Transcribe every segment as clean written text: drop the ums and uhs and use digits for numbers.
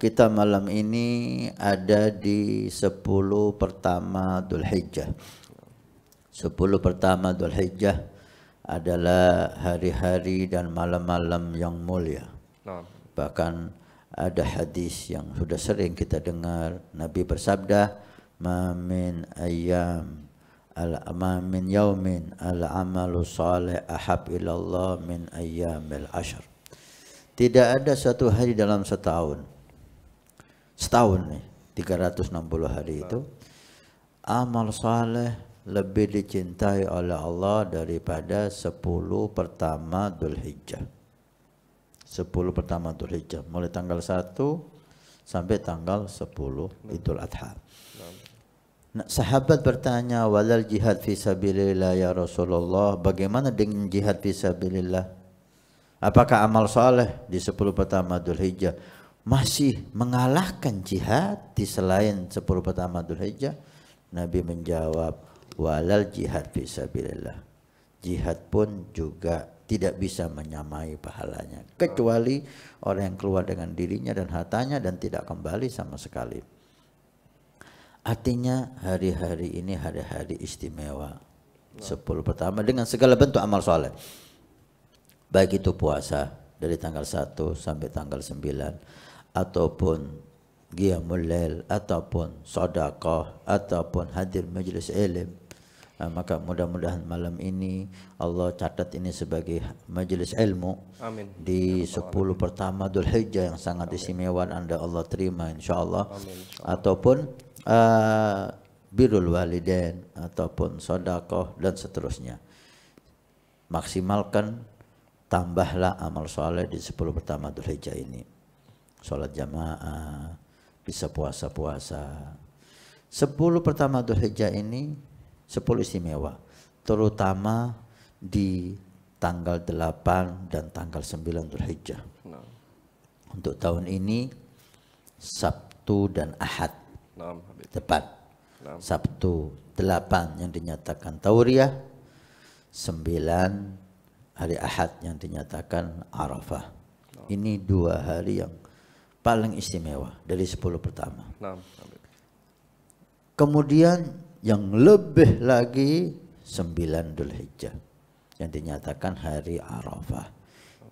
kita malam ini ada di 10 pertama Dzulhijjah. 10 pertama Dzulhijjah adalah hari-hari dan malam-malam yang mulia. Bahkan ada hadis yang sudah sering kita dengar, Nabi bersabda, ma min yaumin al-amalu salih ahab ilallah min ayyamil ashr. Tidak ada satu hari dalam setahun nih, 360 hari itu, amal saleh lebih dicintai oleh Allah daripada 10 pertama Dzulhijjah. 10 pertama Dzulhijjah, mulai tanggal 1 sampai tanggal 10 Idul Adha. Nah, sahabat bertanya, walal jihad fi sabilillah ya Rasulullah, bagaimana dengan jihad fi sabilillah? Apakah amal soleh di 10 pertama Dzulhijjah masih mengalahkan jihad di selain 10 pertama Dzulhijjah? Nabi menjawab, walal jihad fi sabilillah. Jihad pun juga tidak bisa menyamai pahalanya, kecuali orang yang keluar dengan dirinya dan hartanya dan tidak kembali sama sekali. Artinya hari-hari ini hari-hari istimewa. 10 pertama dengan segala bentuk amal soleh. Baik itu puasa dari tanggal 1 sampai tanggal 9, ataupun qiyamul lail, ataupun sedekah, ataupun hadir majelis ilmu. Maka mudah-mudahan malam ini Allah catat ini sebagai majelis ilmu. Amin. Di 10 pertama Dzulhijjah yang sangat istimewa, Anda Allah terima insyaallah. Ataupun birrul walidain, ataupun sedekah dan seterusnya. Maksimalkan, tambahlah amal soleh di 10 pertama Dzulhijjah ini. Sholat jamaah, bisa puasa-puasa. 10 pertama Dzulhijjah ini 10 istimewa, terutama di tanggal 8 dan tanggal 9 Dzulhijjah. Untuk tahun ini Sabtu dan Ahad tepat. Sabtu 8 yang dinyatakan Tauriyah, 9 hari Ahad yang dinyatakan Arafah. Ini 2 hari yang paling istimewa dari 10 pertama. Kemudian yang lebih lagi 9 Dzulhijjah yang dinyatakan hari Arafah.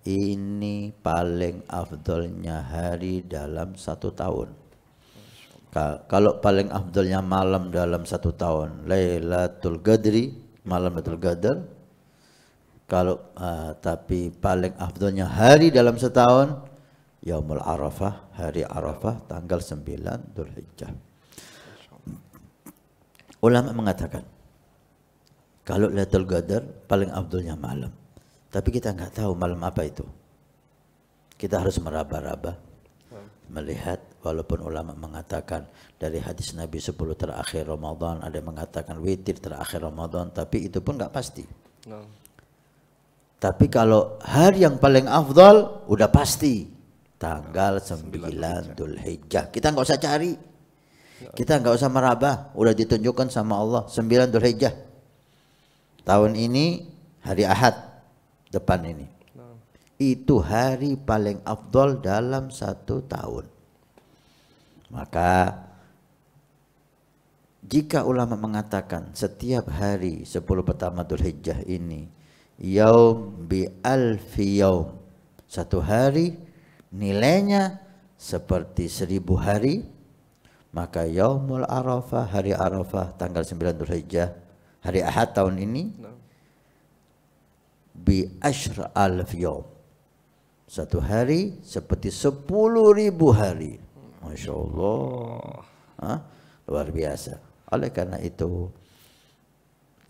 Ini paling afdolnya hari dalam 1 tahun. Kalau paling afdolnya malam dalam 1 tahun, Lailatul Qadri, malam Lailatul Qadar. Kalau tapi paling afdolnya hari dalam setahun, Yaumul Arafah, hari Arafah tanggal 9 Dzulhijjah. Ulama mengatakan kalau Lailatul Qadar paling afdolnya malam, tapi kita nggak tahu malam apa itu. Kita harus meraba-raba melihat, walaupun ulama mengatakan dari hadis Nabi 10 terakhir Ramadan, ada yang mengatakan witir terakhir Ramadan, tapi itu pun nggak pasti. Tapi kalau hari yang paling afdal udah pasti tanggal 9 Dzulhijjah. Kita nggak usah cari, kita nggak usah meraba, udah ditunjukkan sama Allah 9 Dzulhijjah. Tahun ini hari Ahad depan ini, itu hari paling afdal dalam 1 tahun. Maka jika ulama mengatakan setiap hari 10 pertama Dzulhijjah ini yaum bi alfi yaum, 1 hari nilainya seperti 1000 hari, maka yaumul Arafah, hari Arafah tanggal 9 Dzulhijjah, hari Ahad tahun ini, bi asyr alf yaum, 1 hari seperti 10.000 hari. Masya Allah, luar biasa. Oleh karena itu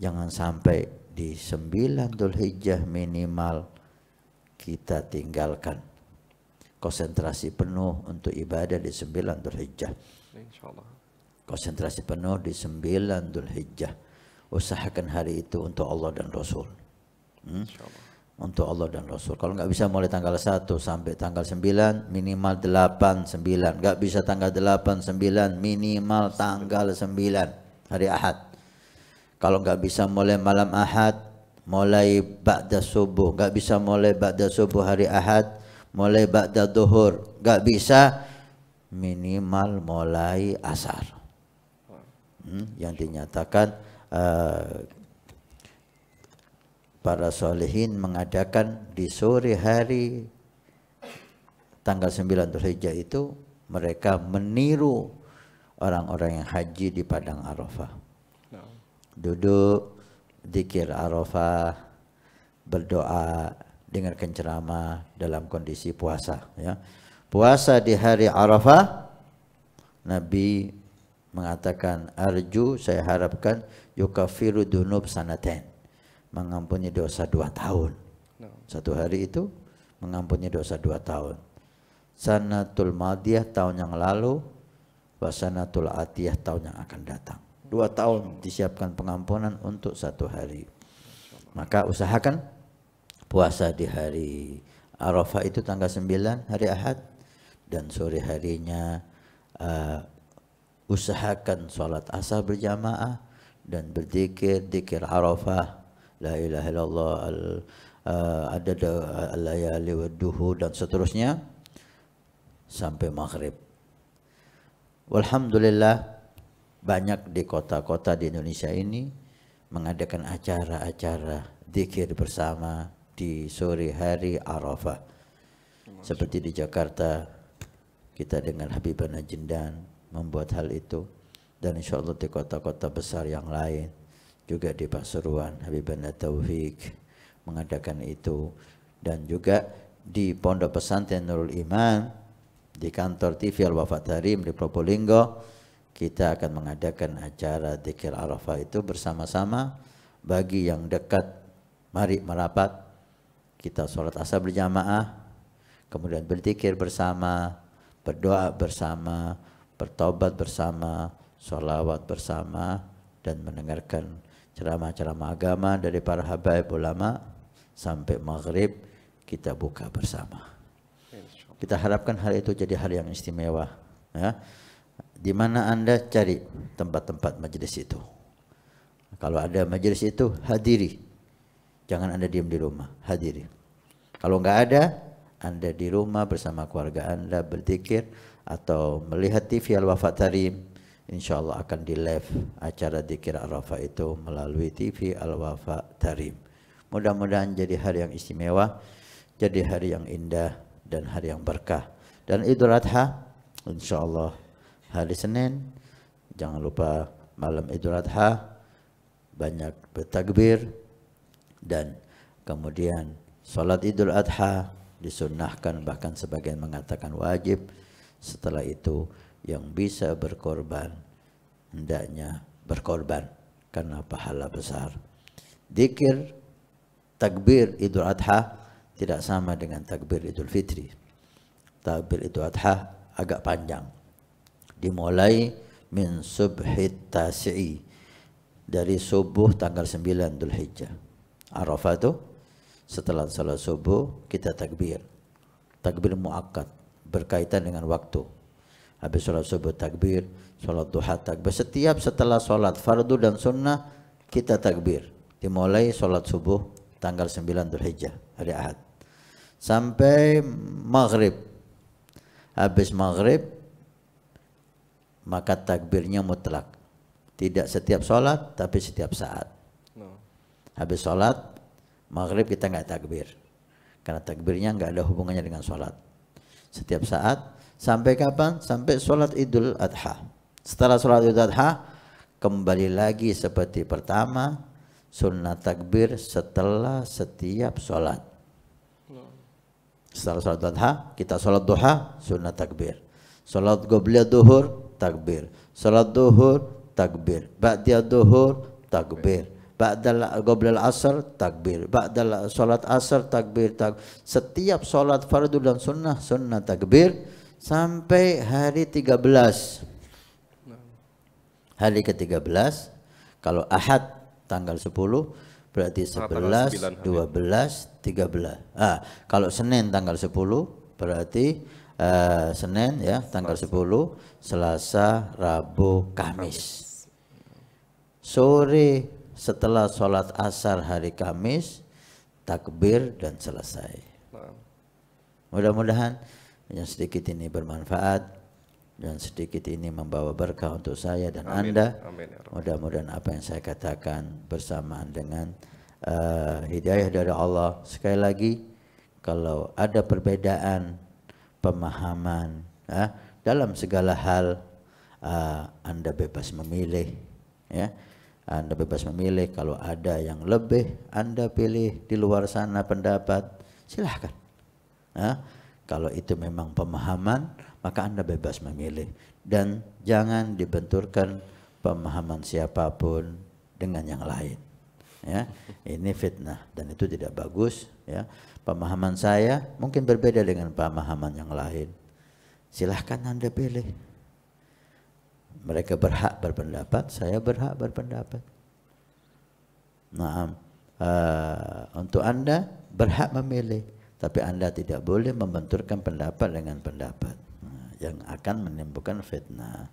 jangan sampai di 9 Dzulhijjah minimal kita tinggalkan, konsentrasi penuh untuk ibadah di 9 Dzulhijjah. Konsentrasi penuh di 9 Dzulhijjah. Usahakan hari itu untuk Allah dan Rasul. Untuk Allah dan Rasul. Kalau nggak bisa mulai tanggal 1 sampai tanggal 9, minimal 8, 9. Nggak bisa tanggal 8, 9, minimal tanggal 9 hari Ahad. Kalau nggak bisa mulai malam Ahad, mulai ba'da subuh. Nggak bisa mulai ba'da subuh hari Ahad, mulai ba'da duhur. Nggak bisa, minimal mulai asar. Yang dinyatakan para solehin mengadakan di sore hari tanggal 9 Dzulhijjah itu, mereka meniru orang-orang yang haji di padang Arafah. Duduk, zikir Arafah, berdoa, dengarkan ceramah dalam kondisi puasa. Ya. Puasa di hari Arafah, Nabi mengatakan, arju, saya harapkan, yukafiru dunub sanaten, mengampuni dosa 2 tahun. Satu hari itu mengampuni dosa 2 tahun. Sanatul madiyah, tahun yang lalu, wasanatul atiyah, tahun yang akan datang. 2 tahun disiapkan pengampunan untuk 1 hari. Maka usahakan puasa di hari Arafah itu tanggal 9 hari Ahad, dan sore harinya usahakan sholat asar berjamaah dan berzikir, zikir Arafah, la ilaha illallah, adad al-layali wad duhur, dan seterusnya sampai maghrib. Walhamdulillah, banyak di kota-kota di Indonesia ini mengadakan acara-acara zikir bersama di sore hari Arafah. Seperti di Jakarta, kita dengan Habibana Jindan membuat hal itu, dan insya Allah di kota-kota besar yang lain, juga di Pasuruan Habibana Taufik mengadakan itu, dan juga di Pondok Pesantren Nurul Iman, di kantor TV Al-Wafa Tarim di Probolinggo, kita akan mengadakan acara zikir Arafah itu bersama-sama. Bagi yang dekat, mari merapat, kita sholat asar berjamaah, kemudian berzikir bersama, berdoa bersama, bertobat bersama, sholawat bersama, dan mendengarkan ceramah-ceramah agama dari para habaib ulama sampai maghrib kita buka bersama. Kita harapkan hal itu jadi hal yang istimewa. Ya. Di mana Anda cari tempat-tempat majelis itu. Kalau ada majelis itu, hadiri. Jangan Anda diam di rumah, hadiri. Kalau nggak ada, Anda di rumah bersama keluarga Anda berzikir atau melihat TV Al-Wafa Tarim, insya Allah akan di live acara zikir Arafah itu melalui TV Al-Wafa Tarim. Mudah-mudahan jadi hari yang istimewa, jadi hari yang indah, dan hari yang berkah. Dan Idul Adha, insya Allah hari Senin, jangan lupa malam Idul Adha banyak bertakbir, dan kemudian sholat Idul Adha disunnahkan, bahkan sebagian mengatakan wajib. Setelah itu yang bisa berkorban hendaknya berkorban karena pahala besar. Dzikir takbir Idul Adha tidak sama dengan takbir Idul Fitri. Takbir Idul Adha agak panjang, dimulai min subhit tasi'i, dari subuh tanggal 9 Dzulhijjah. Arafah itu setelah salat subuh kita takbir, takbir muakkad, berkaitan dengan waktu. Habis sholat subuh takbir, sholat duha takbir. Setiap setelah sholat fardu dan sunnah kita takbir. Dimulai sholat subuh tanggal 9 Dzulhijjah hari Ahad sampai maghrib. Habis maghrib maka takbirnya mutlak. Tidak setiap sholat tapi setiap saat. Habis sholat maghrib kita nggak takbir, karena takbirnya nggak ada hubungannya dengan sholat. Setiap saat, sampai kapan? Sampai sholat Idul Adha. Setelah sholat Idul Adha, kembali lagi seperti pertama, sunnah takbir setelah setiap sholat. Setelah sholat Idul Adha, kita sholat duha, sunnah takbir. Sholat qobliyah duhur, takbir. Sholat duhur, takbir. Ba'diyah duhur, takbir. Ba'dal qoblal asar, takbir. Ba'dal sholat asar, takbir. Setiap sholat fardu dan sunnah, sunnah takbir sampai hari 13. Hari ke-13, kalau Ahad tanggal 10, berarti 11, 12, 13. Kalau Senin tanggal 10, berarti Senin ya, tanggal 10, Selasa, Rabu, Kamis. Sore setelah sholat asar hari Kamis, takbir dan selesai. Mudah-mudahan yang sedikit ini bermanfaat. dan sedikit ini membawa berkah untuk saya dan Amin. Anda. Amin, ya Rabb. Mudah-mudahan apa yang saya katakan bersamaan dengan hidayah dari Allah. Sekali lagi, kalau ada perbedaan pemahaman dalam segala hal, Anda bebas memilih, ya. Anda bebas memilih. Kalau ada yang lebih Anda pilih di luar sana pendapat, silahkan. Kalau itu memang pemahaman, maka Anda bebas memilih, dan jangan dibenturkan pemahaman siapapun dengan yang lain. Ya, ini fitnah dan itu tidak bagus. Ya, pemahaman saya mungkin berbeda dengan pemahaman yang lain. Silahkan Anda pilih. Mereka berhak berpendapat, saya berhak berpendapat. Nah, untuk Anda berhak memilih, tapi Anda tidak boleh membenturkan pendapat dengan pendapat yang akan menimbulkan fitnah.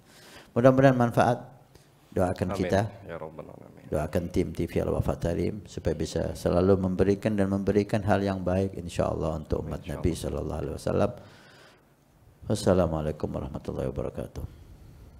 Mudah-mudahan manfaat. Doakan Amin, kita, ya Rabbal Alamin. doakan tim TV Al-Wafa Tarim supaya bisa selalu memberikan hal yang baik insyaallah untuk umat Nabi sallallahu alaihi wasallam. Wassalamualaikum warahmatullahi wabarakatuh.